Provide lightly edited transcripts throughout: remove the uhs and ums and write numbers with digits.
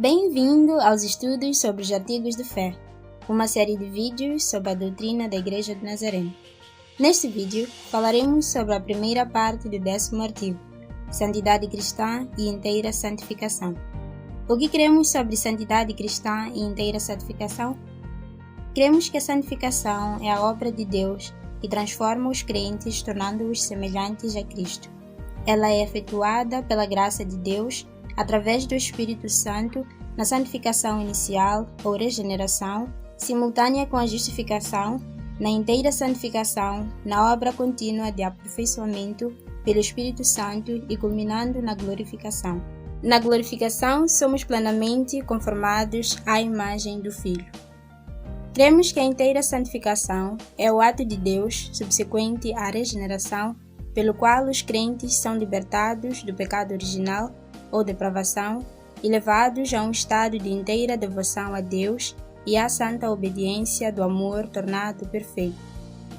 Bem-vindo aos estudos sobre os artigos de fé, uma série de vídeos sobre a doutrina da Igreja de Nazareno. Neste vídeo, falaremos sobre a primeira parte do 10º artigo, Santidade Cristã e Inteira Santificação. O que cremos sobre santidade cristã e inteira santificação? Cremos que a santificação é a obra de Deus que transforma os crentes, tornando-os semelhantes a Cristo. Ela é efetuada pela graça de Deus através do Espírito Santo na santificação inicial ou regeneração, simultânea com a justificação, na inteira santificação, na obra contínua de aperfeiçoamento pelo Espírito Santo e culminando na glorificação. Na glorificação, somos plenamente conformados à imagem do Filho. Cremos que a inteira santificação é o ato de Deus subsequente à regeneração, pelo qual os crentes são libertados do pecado original ou depravação e levados a um estado de inteira devoção a Deus e à santa obediência do amor tornado perfeito.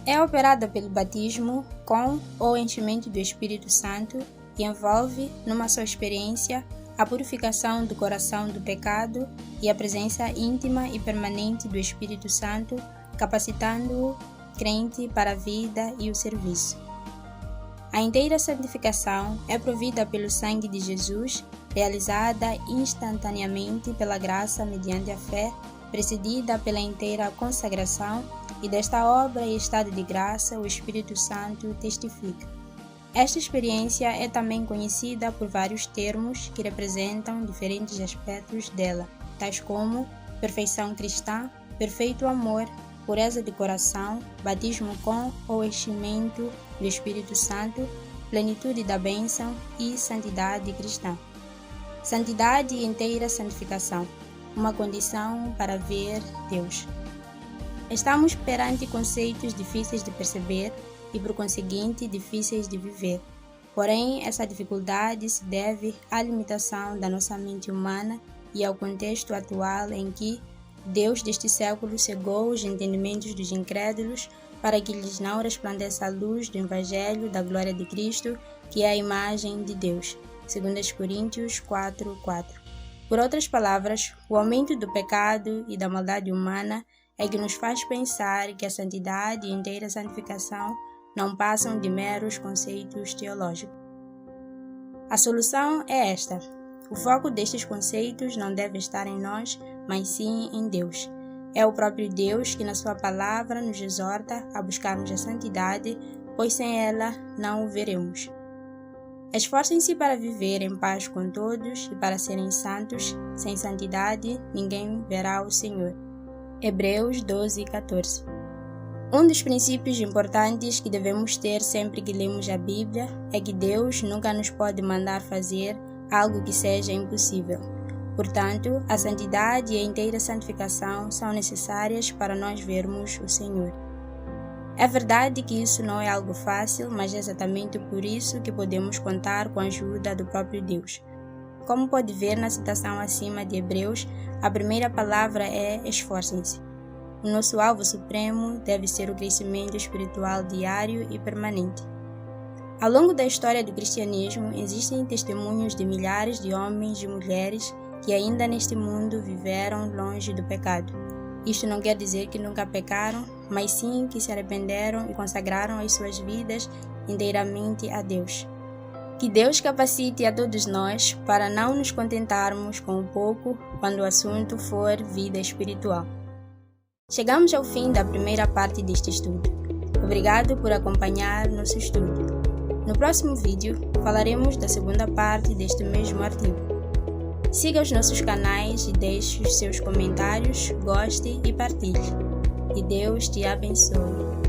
É operada pelo batismo com ou enchimento do Espírito Santo e envolve, numa só experiência, a purificação do coração do pecado e a presença íntima e permanente do Espírito Santo, capacitando o crente para a vida e o serviço. A inteira santificação é provida pelo sangue de Jesus, realizada instantaneamente pela graça mediante a fé, precedida pela inteira consagração, e desta obra e estado de graça o Espírito Santo testifica. Esta experiência é também conhecida por vários termos que representam diferentes aspectos dela, tais como perfeição cristã, perfeito amor, pureza de coração, batismo com ou enchimento do Espírito Santo, plenitude da bênção e santidade cristã. Santidade e inteira santificação, uma condição para ver Deus. Estamos perante conceitos difíceis de perceber e, por conseguinte, difíceis de viver. Porém, essa dificuldade se deve à limitação da nossa mente humana e ao contexto atual em que Deus deste século cegou os entendimentos dos incrédulos para que lhes não resplandeça a luz do Evangelho da glória de Cristo, que é a imagem de Deus. 2 Coríntios 4:4. Por outras palavras, o aumento do pecado e da maldade humana é que nos faz pensar que a santidade e inteira santificação não passam de meros conceitos teológicos. A solução é esta. O foco destes conceitos não deve estar em nós, mas sim em Deus. É o próprio Deus que na sua palavra nos exorta a buscarmos a santidade, pois sem ela não o veremos. Esforcem-se para viver em paz com todos e para serem santos. Sem santidade, ninguém verá o Senhor. Hebreus 12:14. Um dos princípios importantes que devemos ter sempre que lemos a Bíblia é que Deus nunca nos pode mandar fazer algo que seja impossível. Portanto, a santidade e a inteira santificação são necessárias para nós vermos o Senhor. É verdade que isso não é algo fácil, mas é exatamente por isso que podemos contar com a ajuda do próprio Deus. Como pode ver na citação acima de Hebreus, a primeira palavra é esforcem-se. O nosso alvo supremo deve ser o crescimento espiritual diário e permanente. Ao longo da história do cristianismo, existem testemunhos de milhares de homens e mulheres que ainda neste mundo viveram longe do pecado. Isto não quer dizer que nunca pecaram, mas sim que se arrependeram e consagraram as suas vidas inteiramente a Deus. Que Deus capacite a todos nós para não nos contentarmos com o pouco quando o assunto for vida espiritual. Chegamos ao fim da primeira parte deste estudo. Obrigado por acompanhar nosso estudo. No próximo vídeo, falaremos da segunda parte deste mesmo artigo. Siga os nossos canais e deixe os seus comentários, goste e partilhe. Que Deus te abençoe.